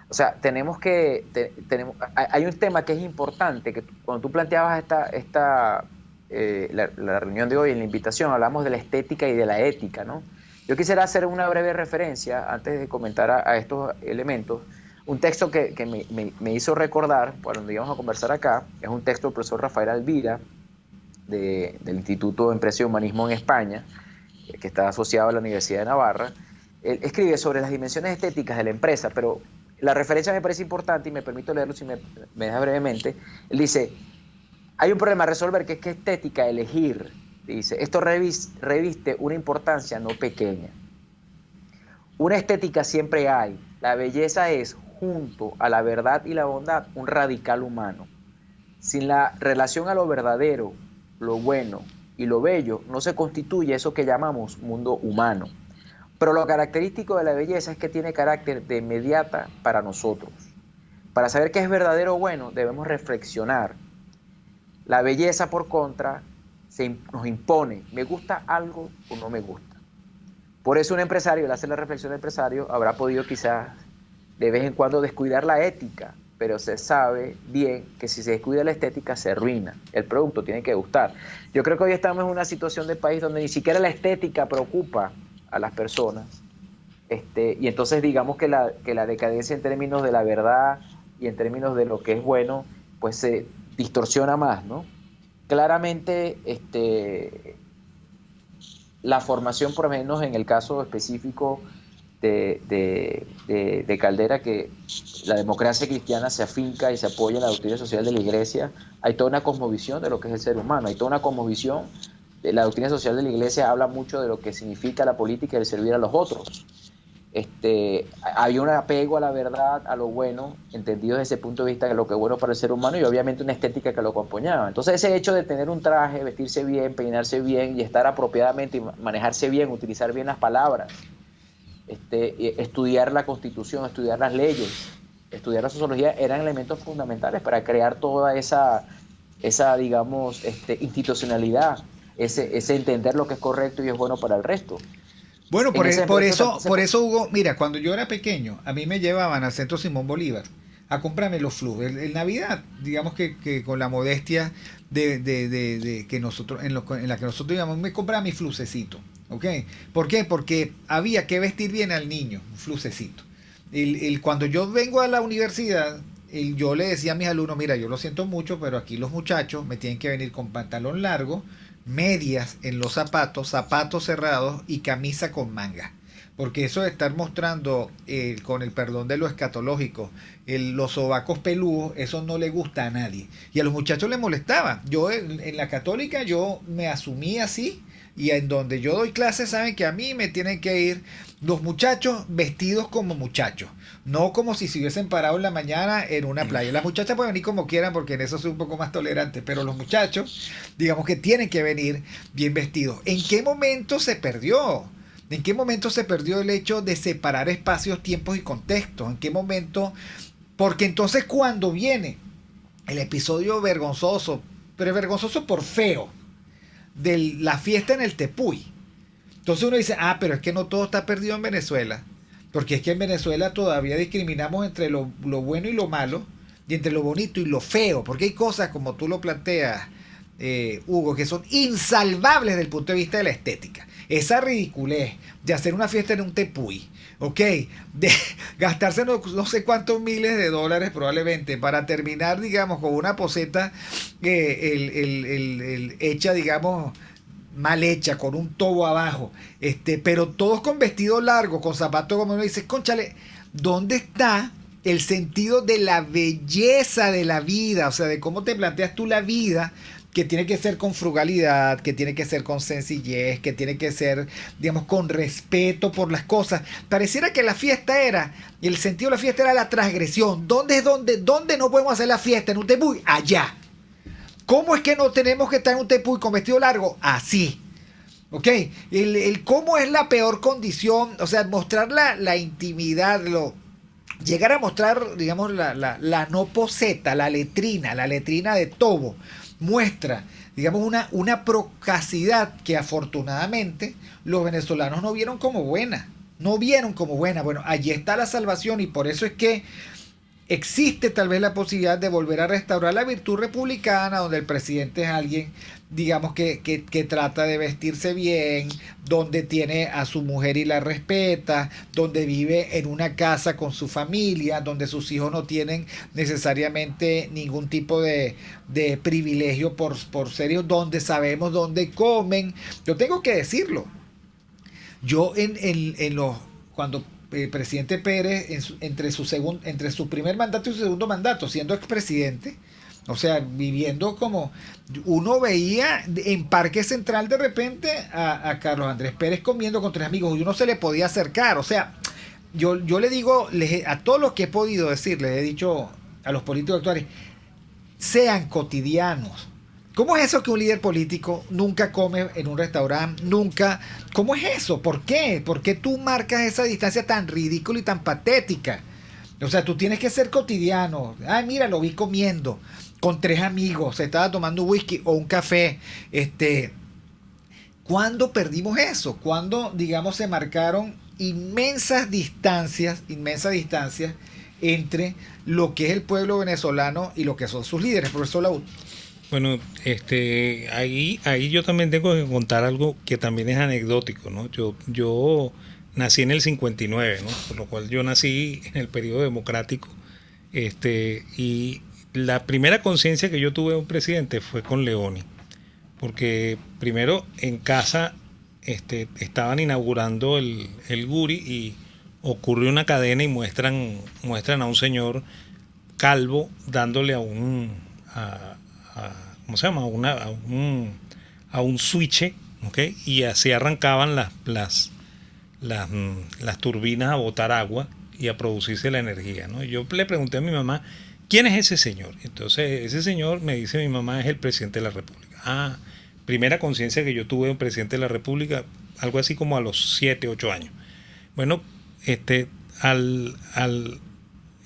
O sea, hay un tema que es importante, que cuando tú planteabas la reunión de hoy, en la invitación, hablamos de la estética y de la ética, ¿no? Yo quisiera hacer una breve referencia, antes de comentar a estos elementos, un texto que me hizo recordar, cuando íbamos a conversar acá, es un texto del profesor Rafael Alvira, del Instituto de Empresa y Humanismo en España, que está asociado a la Universidad de Navarra. Él escribe sobre las dimensiones estéticas de la empresa, pero la referencia me parece importante y me permito leerlo si me deja brevemente. Él dice, hay un problema a resolver que es que estética, elegir, dice, esto reviste una importancia no pequeña. Una estética siempre hay, la belleza es, junto a la verdad y la bondad, un radical humano. Sin la relación a lo verdadero, lo bueno y lo bello, no se constituye eso que llamamos mundo humano. Pero lo característico de la belleza es que tiene carácter de inmediata para nosotros. Para saber qué es verdadero o bueno, debemos reflexionar. La belleza, por contra, nos impone, ¿me gusta algo o no me gusta? Por eso un empresario, al hacer la reflexión del empresario, habrá podido quizás de vez en cuando descuidar la ética, pero se sabe bien que si se descuida la estética se arruina, el producto tiene que gustar. Yo creo que hoy estamos en una situación de país donde ni siquiera la estética preocupa a las personas, y entonces digamos que la decadencia en términos de la verdad y en términos de lo que es bueno, pues se distorsiona más, ¿no? Claramente, la formación, por lo menos en el caso específico de Caldera, que la democracia cristiana se afinca y se apoya en la doctrina social de la Iglesia, hay toda una cosmovisión de lo que es el ser humano, hay toda una cosmovisión. La doctrina social de la Iglesia habla mucho de lo que significa la política y el servir a los otros. Había un apego a la verdad, a lo bueno, entendido desde ese punto de vista de lo que es bueno para el ser humano, y obviamente una estética que lo acompañaba. Entonces ese hecho de tener un traje, vestirse bien, peinarse bien y estar apropiadamente y manejarse bien, utilizar bien las palabras, estudiar la Constitución, estudiar las leyes, estudiar la sociología, eran elementos fundamentales para crear toda esa digamos, institucionalidad, ese entender lo que es correcto y es bueno para el resto. Bueno, por eso, Hugo, mira, cuando yo era pequeño, a mí me llevaban al Centro Simón Bolívar a comprarme los flus. En Navidad, digamos que con la modestia de que nosotros, en la que nosotros íbamos, me compraba mi flusecito. ¿Ok? ¿Por qué? Porque había que vestir bien al niño, un flusecito. Cuando yo vengo a la universidad, yo le decía a mis alumnos, mira, yo lo siento mucho, pero aquí los muchachos me tienen que venir con pantalón largo, medias en los zapatos, zapatos cerrados y camisa con manga. Porque eso de estar mostrando, con el perdón de lo escatológico, los sobacos peludos, eso no le gusta a nadie. Y a los muchachos les molestaba. Yo en la católica yo me asumí así, y en donde yo doy clases saben que a mí me tienen que ir los muchachos vestidos como muchachos, no como si se hubiesen parado en la mañana en una playa. Las muchachas pueden venir como quieran porque en eso soy un poco más tolerante, pero los muchachos, digamos que tienen que venir bien vestidos. ¿En qué momento se perdió? ¿En qué momento se perdió el hecho de separar espacios, tiempos y contextos? ¿En qué momento? Porque entonces cuando viene el episodio vergonzoso, pero vergonzoso por feo, de la fiesta en el Tepuy, entonces uno dice, pero es que no todo está perdido en Venezuela, porque es que en Venezuela todavía discriminamos entre lo bueno y lo malo, y entre lo bonito y lo feo, porque hay cosas, como tú lo planteas, Hugo, que son insalvables desde el punto de vista de la estética. Esa ridiculez de hacer una fiesta en un Tepuy, ¿ok? De gastarse no sé cuántos miles de dólares probablemente para terminar, digamos, con una poseta hecha, digamos, mal hecha, con un tobo abajo, pero todos con vestido largo, con zapatos, como uno dice, cónchale, ¿dónde está el sentido de la belleza de la vida? O sea, de cómo te planteas tú la vida, que tiene que ser con frugalidad, que tiene que ser con sencillez, que tiene que ser, digamos, con respeto por las cosas. Pareciera que la fiesta era, y el sentido de la fiesta era la transgresión. ¿Dónde no podemos hacer la fiesta? En un Tepuy, allá. ¿Cómo es que no tenemos que estar en un Tepuy con vestido largo? Así. ¿Ok? El cómo es la peor condición, o sea, mostrar la intimidad, llegar a mostrar, digamos, la no poseta, la letrina de tobo, muestra, digamos, una procacidad que afortunadamente los venezolanos no vieron como buena. Bueno, allí está la salvación, y por eso es que existe tal vez la posibilidad de volver a restaurar la virtud republicana, donde el presidente es alguien, digamos, que trata de vestirse bien, donde tiene a su mujer y la respeta, donde vive en una casa con su familia, donde sus hijos no tienen necesariamente ningún tipo de privilegio por ser hijos, donde sabemos dónde comen. Yo tengo que decirlo. Yo cuando el presidente Pérez, entre su primer mandato y su segundo mandato, siendo expresidente, o sea, viviendo como uno veía en Parque Central de repente a Carlos Andrés Pérez comiendo con 3 amigos, y uno se le podía acercar. O sea, yo le digo, a todos los que he podido decir, les he dicho a los políticos actuales, sean cotidianos. ¿Cómo es eso que un líder político nunca come en un restaurante? Nunca. ¿Cómo es eso? ¿Por qué? ¿Por qué tú marcas esa distancia tan ridícula y tan patética? O sea, tú tienes que ser cotidiano. Mira, lo vi comiendo con 3 amigos, se estaba tomando whisky o un café. ¿Cuándo perdimos eso? ¿Cuándo, digamos, se marcaron inmensas distancias entre lo que es el pueblo venezolano y lo que son sus líderes? Profesor Laúd. Bueno, ahí yo también tengo que contar algo que también es anecdótico, ¿no? Yo nací en el 59, ¿no? Por lo cual yo nací en el periodo democrático, y la primera conciencia que yo tuve de un presidente fue con Leoni, porque primero en casa estaban inaugurando el Guri, y ocurrió una cadena y muestran a un señor calvo dándole ¿cómo se llama? A un switch, ¿okay? Y así arrancaban las turbinas a botar agua y a producirse la energía, ¿no? Yo le pregunté a mi mamá, ¿quién es ese señor? Entonces ese señor, me dice mi mamá, es el presidente de la República. Primera conciencia que yo tuve de un presidente de la República, algo así como a los 7, 8 años. Bueno,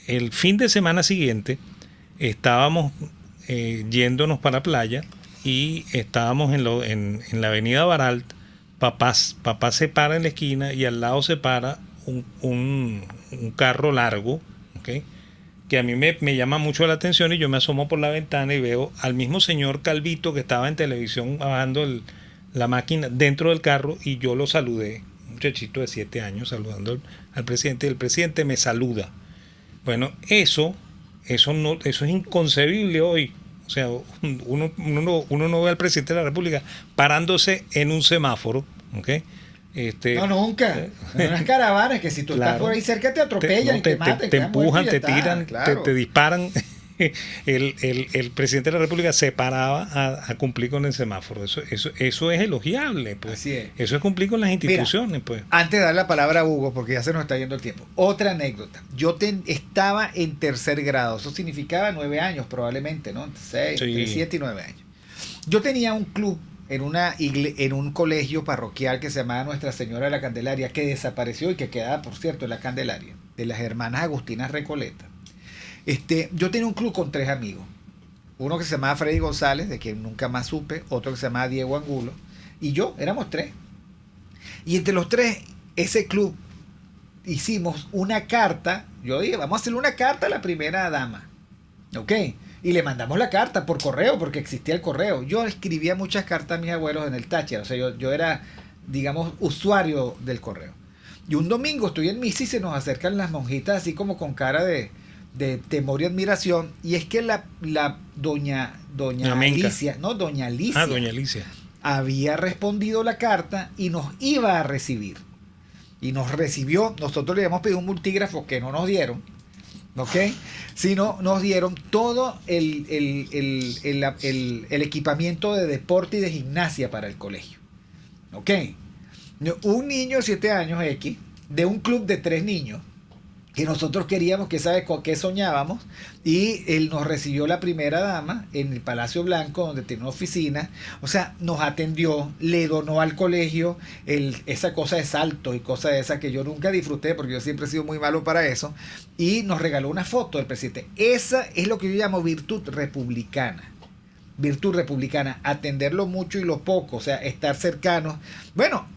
el fin de semana siguiente estábamos yéndonos para la playa, y estábamos en la avenida Baralt. Papá se para en la esquina y al lado se para un carro largo, ¿okay? que a mí me llama mucho la atención, y yo me asomo por la ventana y veo al mismo señor Calvito que estaba en televisión bajando la máquina dentro del carro, y yo lo saludé, un muchachito de 7 años saludando al presidente, y el presidente me saluda. Bueno, eso es inconcebible hoy. O sea, uno no ve al presidente de la República parándose en un semáforo, ¿ok? No, nunca. En unas caravanas que si tú estás por ahí cerca te atropellan y te matan. Te empujan, te tiran, claro. te disparan. El presidente de la República se paraba a cumplir con el semáforo. Eso es elogiable, pues. Así es. Eso es cumplir con las instituciones. Mira, pues. Antes de dar la palabra a Hugo, porque ya se nos está yendo el tiempo. Otra anécdota. Yo estaba en 3er grado. Eso significaba 9 años probablemente, ¿no? 6, sí. Entre 7 y 9 años. Yo tenía un club en un colegio parroquial que se llamaba Nuestra Señora de la Candelaria, que desapareció y que quedaba, por cierto, en la Candelaria, de las hermanas Agustinas Recoleta. Yo tenía un club con 3 amigos. Uno que se llamaba Freddy González, de quien nunca más supe. Otro que se llamaba Diego Angulo. Y yo, éramos 3. Y entre los 3, ese club, hicimos una carta. Yo dije, vamos a hacerle una carta a la primera dama. ¿Ok? Y le mandamos la carta por correo, porque existía el correo. Yo escribía muchas cartas a mis abuelos en el Táchira. O sea, yo era, digamos, usuario del correo. Y un domingo estoy en misa y se nos acercan las monjitas así como con cara de temor y admiración. Y es que la doña Alicia, no, doña Alicia. Doña Alicia. Había respondido la carta y nos iba a recibir. Y nos recibió. Nosotros le habíamos pedido un multígrafo que no nos dieron. ¿Ok? Sino nos dieron todo el equipamiento de deporte y de gimnasia para el colegio. ¿Ok? Un niño de 7 años X, de un club de 3 niños, que nosotros queríamos, que sabe con qué soñábamos, y él nos recibió la primera dama en el Palacio Blanco, donde tiene una oficina. O sea, nos atendió, le donó al colegio esa cosa de saltos y cosas de esas que yo nunca disfruté, porque yo siempre he sido muy malo para eso, y nos regaló una foto del presidente. Esa es lo que yo llamo virtud republicana. Virtud republicana, atender lo mucho y lo poco, o sea, estar cercanos. Bueno,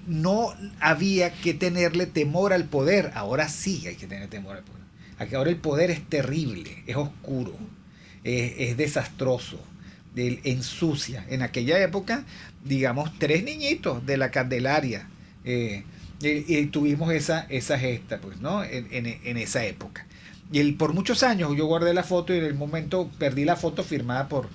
no había que tenerle temor al poder. Ahora sí hay que tener temor al poder. Aquí ahora el poder es terrible, es oscuro, es desastroso, ensucia. En aquella época, digamos, 3 niñitos de la Candelaria, y tuvimos esa gesta, pues, ¿no? En esa época. Y por muchos años yo guardé la foto, y en el momento perdí la foto firmada por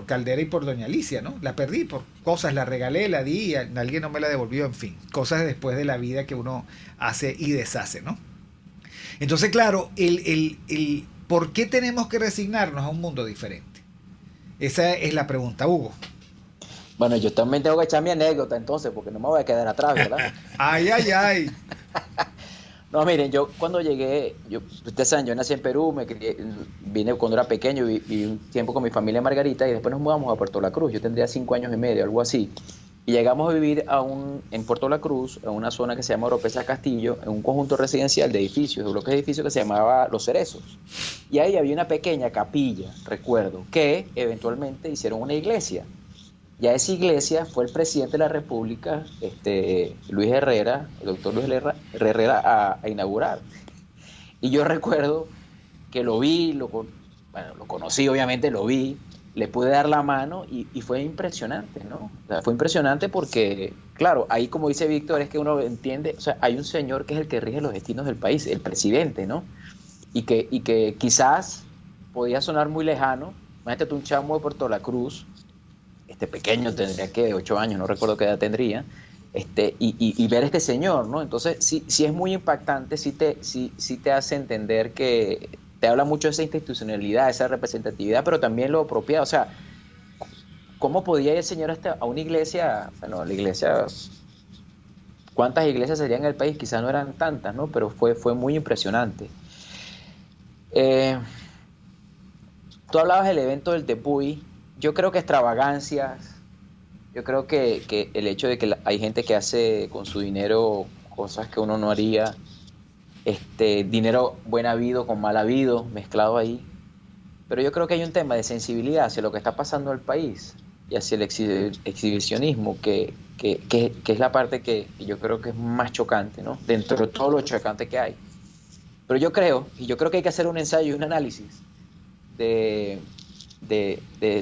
Caldera y por doña Alicia, ¿no? La perdí por cosas, la regalé, la di, alguien no me la devolvió, en fin, cosas después de la vida que uno hace y deshace, ¿no? Entonces, claro, ¿por qué tenemos que resignarnos a un mundo diferente? Esa es la pregunta, Hugo. Bueno, yo también tengo que echar mi anécdota entonces, porque no me voy a quedar atrás, ¿verdad? Ay. No, miren, yo cuando llegué, ustedes saben, yo nací en Perú, vine cuando era pequeño, viví un tiempo con mi familia en Margarita, y después nos mudamos a Puerto La Cruz. Yo tendría 5 años y medio, algo así. Y llegamos a vivir en Puerto La Cruz, en una zona que se llama Oropesa Castillo, en un conjunto residencial de edificios, de bloques de edificios que se llamaba Los Cerezos. Y ahí había una pequeña capilla, recuerdo, que eventualmente hicieron una iglesia. Ya esa iglesia fue el presidente de la República, Luis Herrera, el doctor Luis Herrera, a inaugurar. Y yo recuerdo que lo vi, lo conocí, obviamente, lo vi, le pude dar la mano y fue impresionante, ¿no? O sea, fue impresionante porque, claro, ahí, como dice Víctor, es que uno entiende, o sea, hay un señor que es el que rige los destinos del país, el presidente, ¿no? Y que quizás podía sonar muy lejano. Imagínate tú, un chamo de Puerto La Cruz, pequeño, tendría que 8 años, no recuerdo qué edad tendría, y ver a este señor, ¿no? Entonces sí es muy impactante, sí te hace entender que te habla mucho de esa institucionalidad, esa representatividad, pero también lo apropiado. O sea, ¿cómo podía ir el señor a una iglesia? Bueno, la iglesia, ¿cuántas iglesias serían en el país? Quizás no eran tantas, ¿no? Pero fue muy impresionante. Tú hablabas del evento del Tepuy. Yo creo que extravagancias, yo creo que el hecho de que hay gente que hace con su dinero cosas que uno no haría, dinero buen habido con mal habido, mezclado ahí. Pero yo creo que hay un tema de sensibilidad hacia lo que está pasando en el país y hacia el exhibicionismo, que es la parte que yo creo que es más chocante, ¿no? Dentro de todo lo chocante que hay. Pero yo creo que hay que hacer un ensayo y un análisis de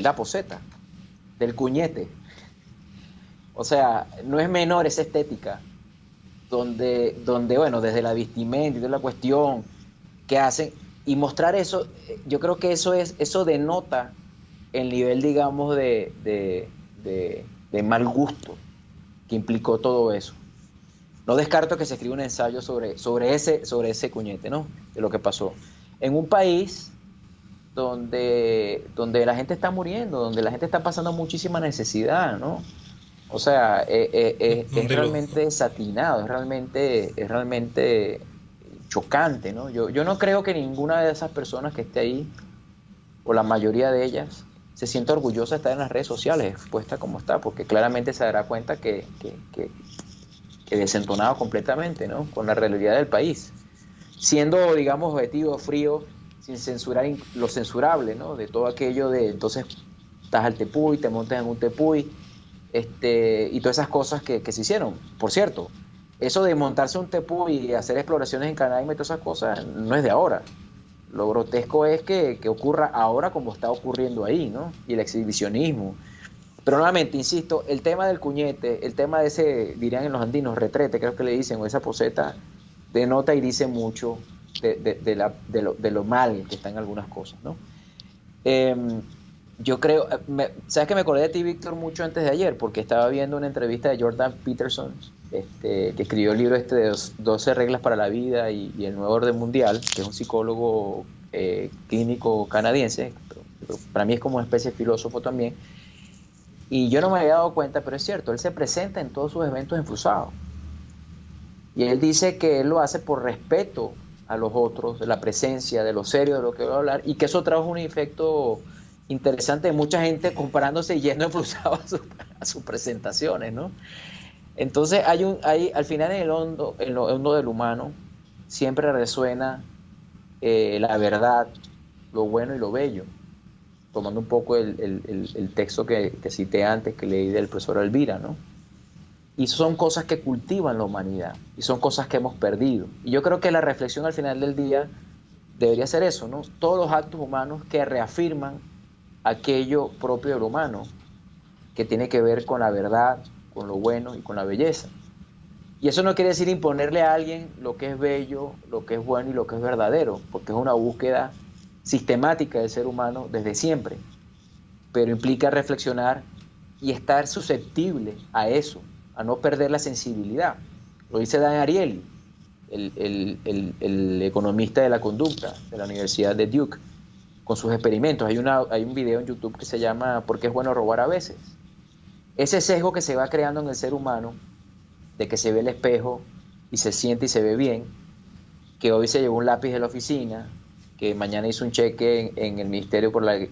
la poseta, del cuñete. O sea, no es menor esa estética donde bueno, desde la vestimenta y toda la cuestión que hacen, y mostrar eso, yo creo que eso denota el nivel, digamos, de mal gusto que implicó todo eso. No descarto que se escriba un ensayo sobre ese cuñete, ¿no? De lo que pasó. En un país donde la gente está muriendo, donde la gente está pasando muchísima necesidad, ¿no? O sea, es realmente desatinado, es realmente chocante, ¿no? Yo no creo que ninguna de esas personas que esté ahí, o la mayoría de ellas, se sienta orgullosa de estar en las redes sociales, expuesta como está, porque claramente se dará cuenta que desentonado completamente, ¿no? Con la realidad del país. Siendo, digamos, objetivo, frío, sin censurar lo censurable, ¿no? De todo aquello de, entonces, estás al tepuy, te montas en un tepuy, y todas esas cosas que se hicieron. Por cierto, eso de montarse un tepuy y hacer exploraciones en Canaima y todas esas cosas, no es de ahora. Lo grotesco es que ocurra ahora como está ocurriendo ahí, ¿no? Y el exhibicionismo. Pero nuevamente, insisto, el tema del cuñete, el tema de ese, dirían en los andinos, retrete, creo que le dicen, o esa poseta, denota y dice mucho de lo mal que están algunas cosas, ¿no? Yo creo, ¿sabes que me acordé de ti, Víctor, mucho antes de ayer? Porque estaba viendo una entrevista de Jordan Peterson, que escribió el libro de 12 reglas para la vida y el nuevo orden mundial, que es un psicólogo clínico canadiense, pero para mí es como una especie de filósofo también. Y yo no me había dado cuenta, pero es cierto, él se presenta en todos sus eventos enfusados. Y él dice que él lo hace por respeto a los otros, de la presencia, de lo serio de lo que va a hablar, y que eso trajo un efecto interesante de mucha gente comparándose y yendo enfusado a sus presentaciones, ¿no? Entonces al final en lo hondo del humano siempre resuena la verdad, lo bueno y lo bello, tomando un poco el texto que cité antes, que leí del profesor Elvira, ¿no? Y son cosas que cultivan la humanidad, y son cosas que hemos perdido. Y yo creo que la reflexión al final del día debería ser eso, ¿no? Todos los actos humanos que reafirman aquello propio del humano, que tiene que ver con la verdad, con lo bueno y con la belleza. Y eso no quiere decir imponerle a alguien lo que es bello, lo que es bueno y lo que es verdadero, porque es una búsqueda sistemática del ser humano desde siempre, pero implica reflexionar y estar susceptible a eso, a no perder la sensibilidad. Lo dice Dan Ariely, el economista de la conducta de la Universidad de Duke, con sus experimentos. Hay un video en YouTube que se llama ¿Por qué es bueno robar a veces? Ese sesgo que se va creando en el ser humano, de que se ve el espejo y se siente y se ve bien, que hoy se llevó un lápiz de la oficina, que mañana hizo un cheque en el ministerio por la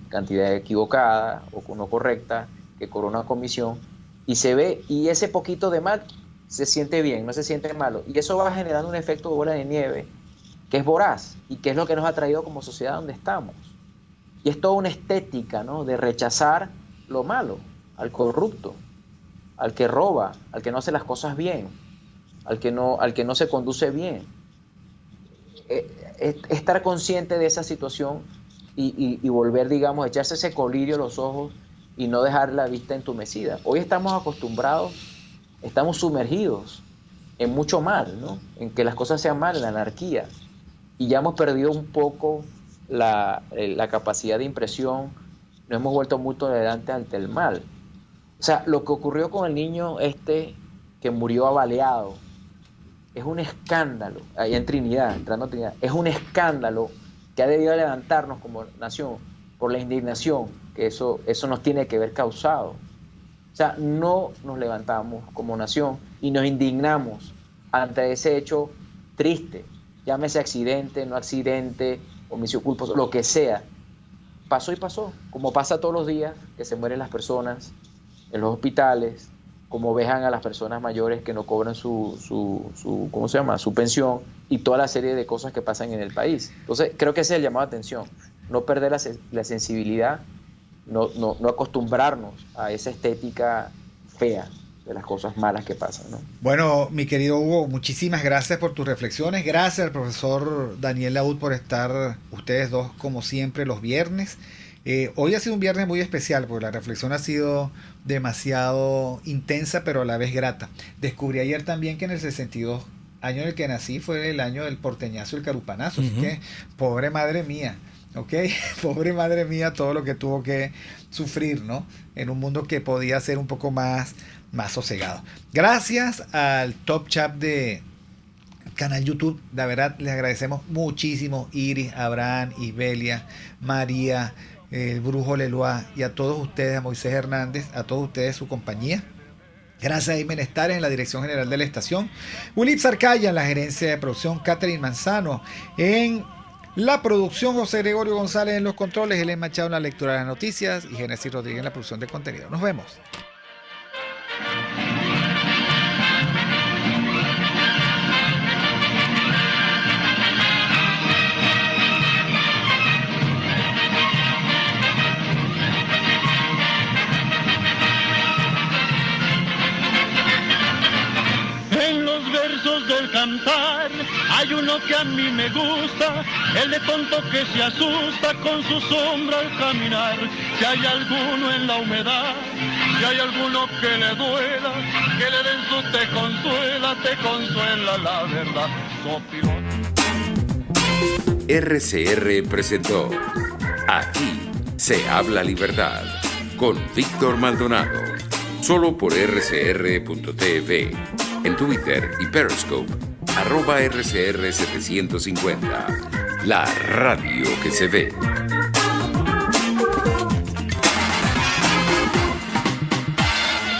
cantidad equivocada o no correcta, que cobró una comisión, y se ve, y ese poquito de mal se siente bien, no se siente malo, y eso va generando un efecto de bola de nieve que es voraz, y que es lo que nos ha traído como sociedad donde estamos. Y es toda una estética, ¿no?, de rechazar lo malo, al corrupto, al que roba, al que no hace las cosas bien, al que no se conduce bien. Estar consciente de esa situación y volver, digamos, echarse ese colirio a los ojos y no dejar la vista entumecida. Hoy estamos acostumbrados, estamos sumergidos en mucho mal, ¿no?, en que las cosas sean mal, en la anarquía, y ya hemos perdido un poco la capacidad de impresión, nos hemos vuelto muy tolerantes ante el mal. O sea, lo que ocurrió con el niño que murió abaleado es un escándalo, allá en Trinidad, es un escándalo que ha debido levantarnos como nación por la indignación que eso nos tiene que haber causado. O sea, no nos levantamos como nación y nos indignamos ante ese hecho triste, llámese accidente, no accidente, homicidio culposo, lo que sea. Pasó y pasó, como pasa todos los días que se mueren las personas en los hospitales, como vejan a las personas mayores que no cobran su pensión, y toda la serie de cosas que pasan en el país. Entonces, creo que ese es el llamado de atención, no perder la sensibilidad, no acostumbrarnos a esa estética fea las cosas malas que pasan, ¿no? Bueno, mi querido Hugo, muchísimas gracias por tus reflexiones. Gracias al profesor Daniel Laud por estar ustedes dos como siempre los viernes. Hoy ha sido un viernes muy especial porque la reflexión ha sido demasiado intensa pero a la vez grata. Descubrí ayer también que en el 62 año en el que nací fue el año del porteñazo y el carupanazo. Así que, pobre madre mía, ¿ok? Pobre madre mía todo lo que tuvo que sufrir, ¿no? En un mundo que podía ser un poco más sosegado. Gracias al Top Chat de canal YouTube, la verdad les agradecemos muchísimo. Iris, Abraham, Isbelia, María, el Brujo Leloa y a todos ustedes, a Moisés Hernández, a todos ustedes su compañía. Gracias a Imen Estares en la dirección general de la estación, Ulip Sarcaya en la gerencia de producción, Catherine Manzano en la producción, José Gregorio González en los controles, Helen Machado en la lectura de las noticias y Génesis Rodríguez en la producción de contenido. Nos vemos. Del cantar hay uno que a mí me gusta, el de tonto que se asusta con su sombra al caminar. Si hay alguno en la humedad, si hay alguno que le duela, que le den su te consuela la verdad. RCR presentó Aquí se habla libertad con Víctor Maldonado, solo por rcr.tv. En Twitter y Periscope, @RCR750. La radio que se ve.